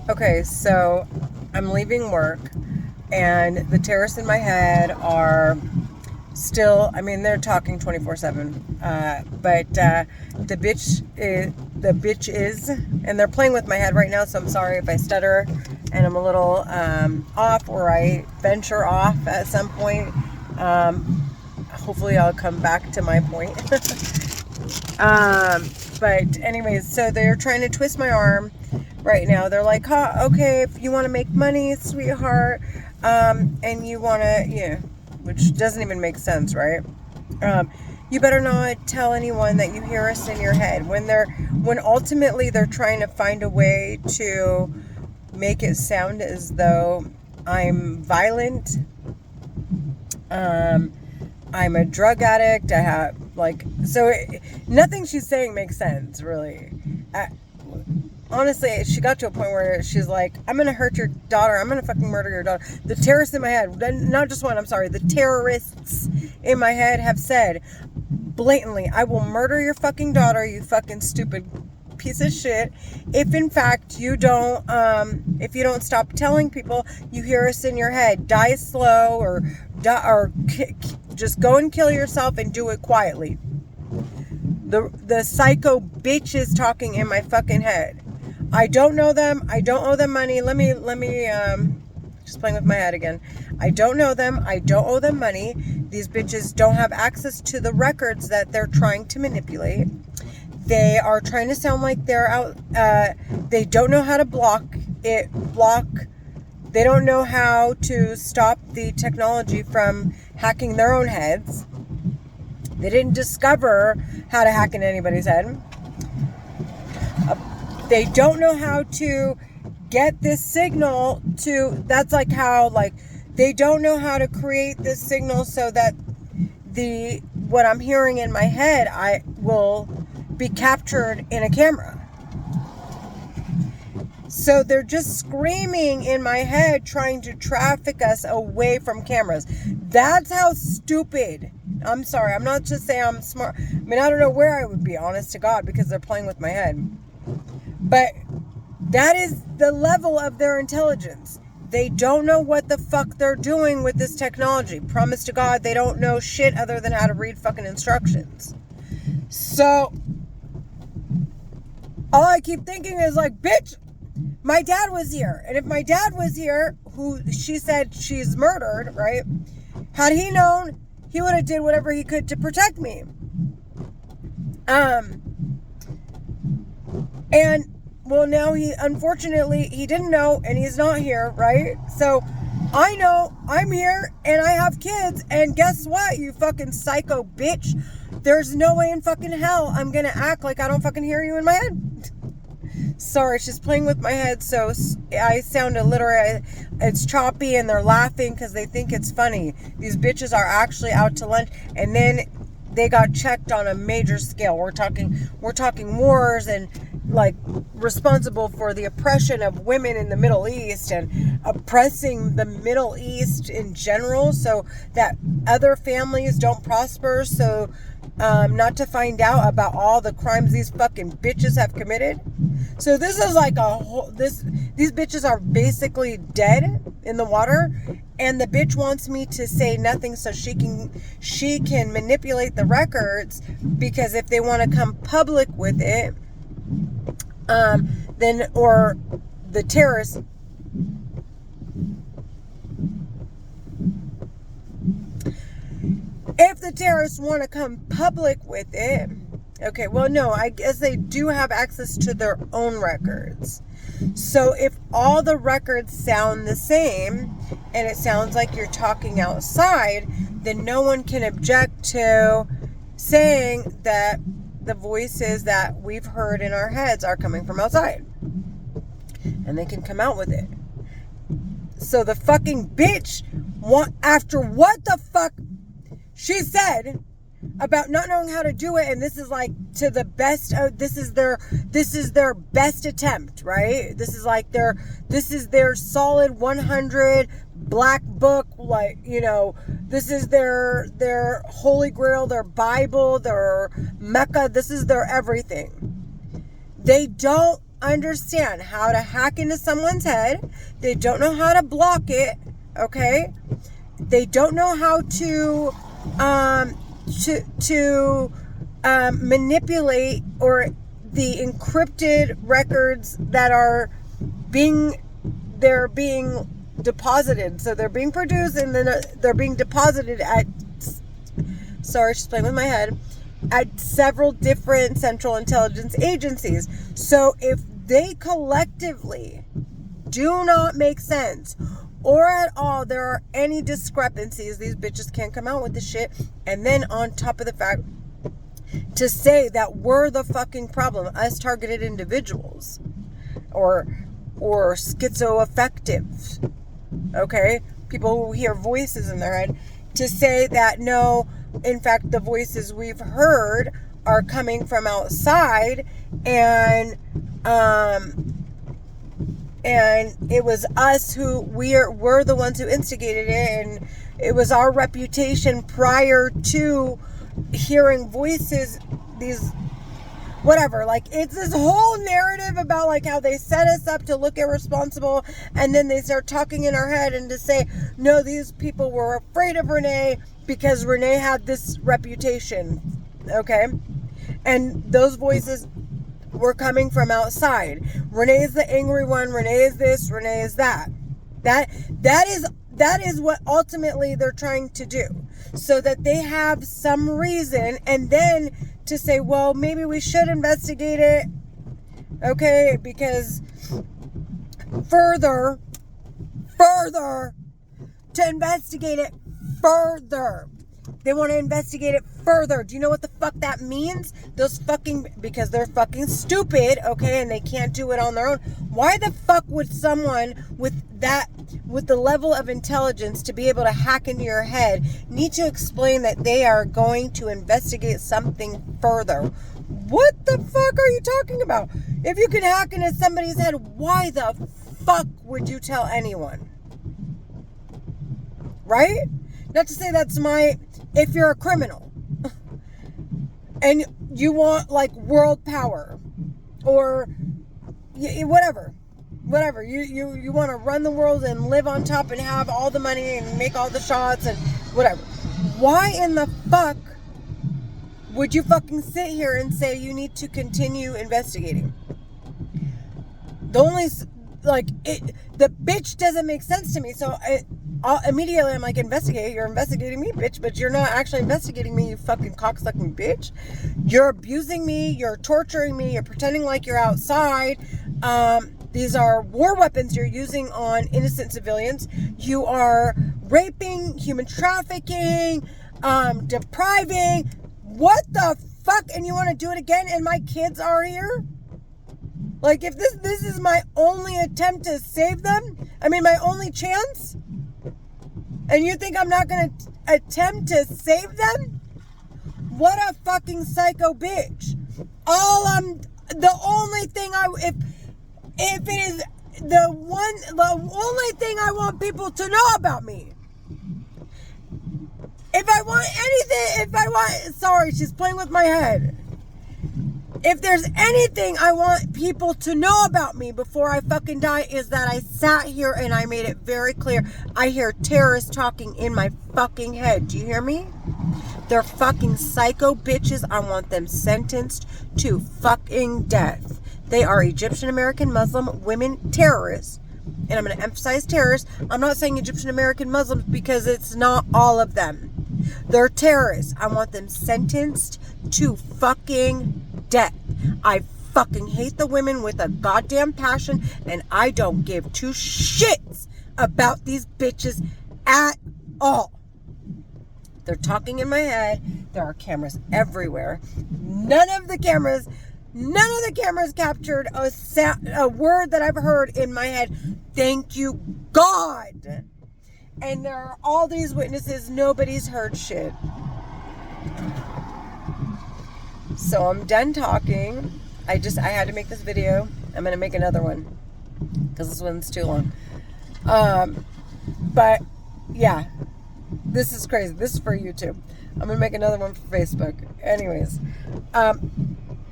Okay, so I'm leaving work, and the terrorists in my head are still, I mean, they're talking 24/7. But the bitch is, and they're playing with my head right now, so I'm sorry if I stutter and I'm a little off, or I venture off at some point. Hopefully I'll come back to my point. But anyways, so they're trying to twist my arm right now. They're like, huh, okay, if you want to make money, sweetheart, and you want to, yeah, which doesn't even make sense, right? You better not tell anyone that you hear us in your head. When ultimately they're trying to find a way to make it sound as though I'm violent, I'm a drug addict. I have nothing she's saying makes sense, really. Honestly, she got to a point where she's like, I'm going to hurt your daughter. I'm going to fucking murder your daughter. The terrorists in my head, not just one, I'm sorry. The terrorists in my head have said blatantly, I will murder your fucking daughter, you fucking stupid piece of shit. If in fact you don't stop telling people you hear us in your head, die slow or just go and kill yourself and do it quietly. The psycho bitch is talking in my fucking head. I don't know them. I don't owe them money. Let me just playing with my head again. I don't know them. I don't owe them money. These bitches don't have access to the records that they're trying to manipulate. They are trying to sound like they're out. They don't know how to block. They don't know how to stop the technology from hacking their own heads. They didn't discover how to hack in anybody's head. They don't know how to get this signal to, that's like how, like, they don't know how to create this signal so that what I'm hearing in my head, I will be captured in a camera. So they're just screaming in my head, trying to traffic us away from cameras. That's how stupid. I'm sorry. I'm not just saying I'm smart. I mean, I don't know where I would be, honest to God, because they're playing with my head. But that is the level of their intelligence. They don't know what the fuck they're doing with this technology. Promise to God, they don't know shit other than how to read fucking instructions. So, all I keep thinking is like, bitch, my dad was here. And if my dad was here, who she said she's murdered, right? Had he known, he would have did whatever he could to protect me. And, well, now unfortunately, he didn't know, and he's not here, right? So, I know I'm here, and I have kids, and guess what, you fucking psycho bitch? There's no way in fucking hell I'm gonna act like I don't fucking hear you in my head. Sorry, she's playing with my head, so I sound illiterate. It's choppy, and they're laughing because they think it's funny. These bitches are actually out to lunch, and then they got checked on a major scale. We're talking wars and like responsible for the oppression of women in the Middle East and oppressing the Middle East in general so that other families don't prosper, so not to find out about all the crimes these fucking bitches have committed. So this is like these bitches are basically dead in the water, and the bitch wants me to say nothing so she can manipulate the records, because if they want to come public with it, then, or the terrorists, if the terrorists want to come public with it, okay, well, no, I guess they do have access to their own records. So if all the records sound the same, and it sounds like you're talking outside, then no one can object to saying that the voices that we've heard in our heads are coming from outside. And they can come out with it. So the fucking bitch, after what the fuck she said about not knowing how to do it, and this is like to the best of, this is their best attempt, right? This is their solid 100 black book, like, you know, this is their holy grail, their Bible, their Mecca, this is their everything. They don't understand how to hack into someone's head. They don't know how to block it, okay? They don't know how to manipulate or the encrypted records that are being deposited. So they're being produced and then they're being deposited at, sorry, she's playing with my head, at several different central intelligence agencies. So if they collectively do not make sense or at all there are any discrepancies, these bitches can't come out with the shit. And then on top of the fact, to say that we're the fucking problem, us targeted individuals or schizoaffective, okay, people who hear voices in their head, to say that no, in fact the voices we've heard are coming from outside, and it was us who we're the ones who instigated it, and it was our reputation prior to hearing voices, these whatever, like it's this whole narrative about like how they set us up to look irresponsible, and then they start talking in our head and to say no, these people were afraid of Renee because Renee had this reputation, okay, and those voices were coming from outside. Renee is the angry one, Renee is this, Renee is that. That is what ultimately they're trying to do, so that they have some reason, and then to say, well, maybe we should investigate it, okay, because further, to investigate it further. They want to investigate it further. Do you know what the fuck that means? Because they're fucking stupid, okay, and they can't do it on their own. Why the fuck would someone with the level of intelligence to be able to hack into your head need to explain that they are going to investigate something further? What the fuck are you talking about? If you could hack into somebody's head, why the fuck would you tell anyone? Right? Not to say that's if you're a criminal and you want like world power or whatever, you want to run the world and live on top and have all the money and make all the shots and whatever, why in the fuck would you fucking sit here and say you need to continue investigating? The bitch doesn't make sense to me. So immediately I'm like, investigate? You're investigating me, bitch, but you're not actually investigating me, you fucking cocksucking bitch. You're abusing me, you're torturing me, you're pretending like you're outside. These are war weapons you're using on innocent civilians. You are raping, human trafficking, depriving. What the fuck? And you want to do it again and my kids are here? Like, if this is my only attempt to save them, my only chance, and you think I'm not going to attempt to save them? What a fucking psycho bitch. The only thing I want people to know about me. Sorry, she's playing with my head. If there's anything I want people to know about me before I fucking die, is that I sat here and I made it very clear. I hear terrorists talking in my fucking head. Do you hear me? They're fucking psycho bitches. I want them sentenced to fucking death. They are Egyptian American Muslim women terrorists. And I'm going to emphasize terrorists. I'm not saying Egyptian American Muslims because it's not all of them. They're terrorists. I want them sentenced to fucking death. I fucking hate the women with a goddamn passion, and I don't give two shits about these bitches at all. They're talking in my head. There are cameras everywhere. None of the cameras captured a word that I've heard in my head. Thank you, God. And there are all these witnesses. Nobody's heard shit. So I'm done talking. I had to make this video. I'm going to make another one because this one's too long. But yeah, this is crazy. This is for YouTube. I'm going to make another one for Facebook. Anyways,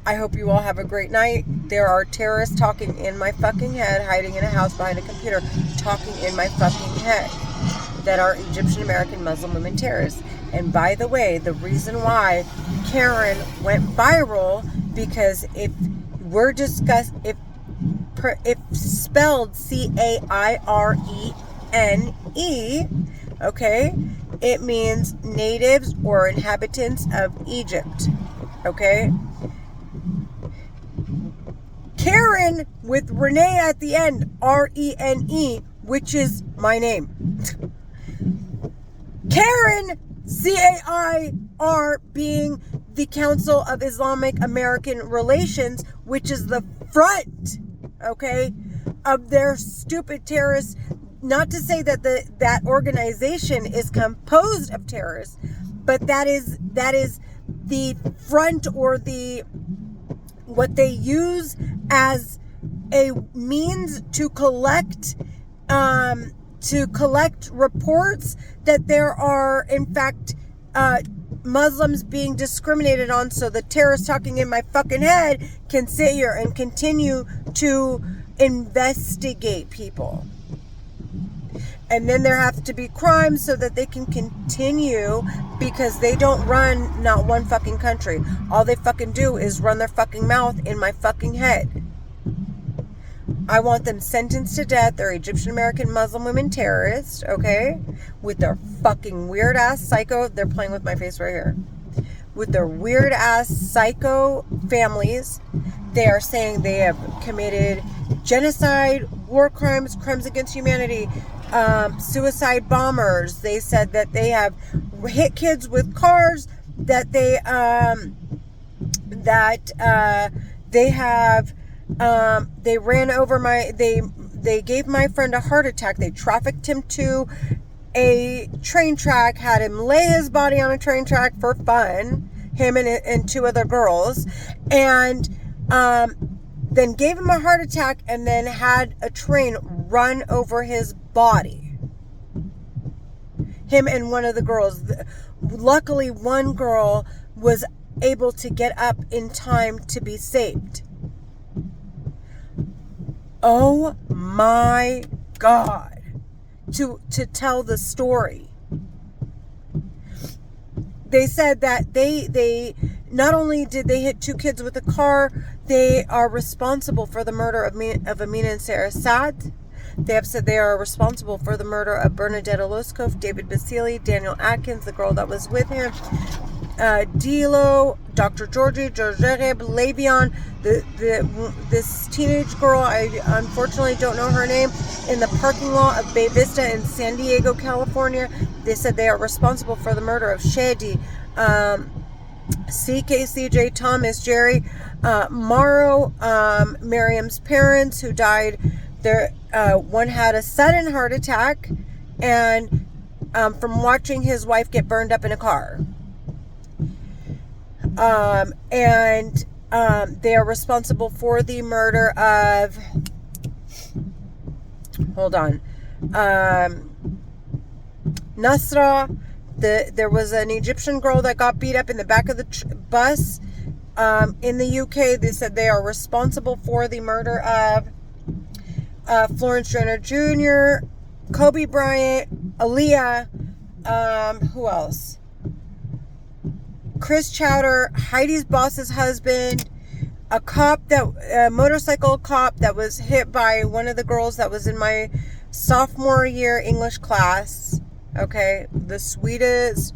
I hope you all have a great night. There are terrorists talking in my fucking head, hiding in a house behind a computer, talking in my fucking head, that are Egyptian American Muslim women terrorists. And by the way, the reason why Karen went viral, because if spelled C-A-I-R-E-N-E, okay, it means natives or inhabitants of Egypt, okay? Karen with Renee at the end, R-E-N-E, which is my name. Karen, C-A-I-R, being the Council of Islamic American Relations, which is the front, okay, of their stupid terrorists. Not to say that that organization is composed of terrorists, but that is the front, or what they use as a means to collect reports that there are, in fact, Muslims being discriminated on, so the terrorists talking in my fucking head can sit here and continue to investigate people. And then there have to be crimes so that they can continue, because they don't run not one fucking country. All they fucking do is run their fucking mouth in my fucking head. I want them sentenced to death. They're Egyptian American Muslim women terrorists, okay? With their fucking weird ass psycho. They're playing with my face right here. With their weird ass psycho families. They are saying they have committed genocide, war crimes, crimes against humanity, suicide bombers. They said that they have hit kids with cars, that they ran over they gave my friend a heart attack. They trafficked him to a train track, had him lay his body on a train track for fun, him and two other girls, and then gave him a heart attack, and then had a train run over his body. Him and one of the girls. Luckily, one girl was able to get up in time to be saved. Oh my God. To tell the story. They said that they not only did they hit two kids with a car, they are responsible for the murder of Amina and Sarah Saad. They have said they are responsible for the murder of Bernadetta Loskov, David Basili, Daniel Atkins, the girl that was with him, Dilo, Dr. Georgie, Georgereb, Levion, this teenage girl, I unfortunately don't know her name, in the parking lot of Bay Vista in San Diego, California. They said they are responsible for the murder of Shady, CJ, Thomas, Jerry, Morrow, Miriam's parents who died. One had a sudden heart attack, and from watching his wife get burned up in a car. And they are responsible for the murder of, Nasra. There was an Egyptian girl that got beat up in the back of the bus in the UK. They said they are responsible for the murder of Florence Joyner Jr., Kobe Bryant, Aaliyah, who else? Chris Chowder, Heidi's boss's husband, a motorcycle cop that was hit by one of the girls that was in my sophomore year English class. Okay, the sweetest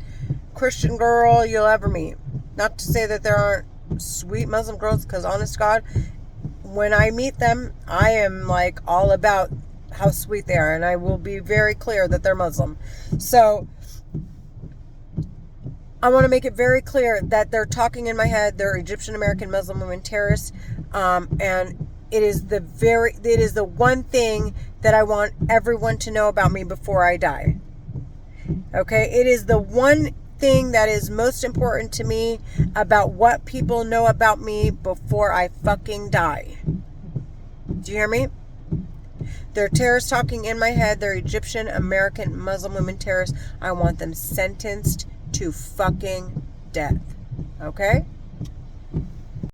Christian girl you'll ever meet. Not to say that there aren't sweet Muslim girls, because honest to God, when I meet them, I am like all about how sweet they are, and I will be very clear that they're Muslim. So I want to make it very clear that they're talking in my head. They're Egyptian American Muslim women terrorists, and it is the one thing that I want everyone to know about me before I die. Okay, it is the one thing that is most important to me about what people know about me before I fucking die. Do you hear me? They're terrorists talking in my head. They're Egyptian American Muslim women terrorists. I want them sentenced to fucking death. Okay?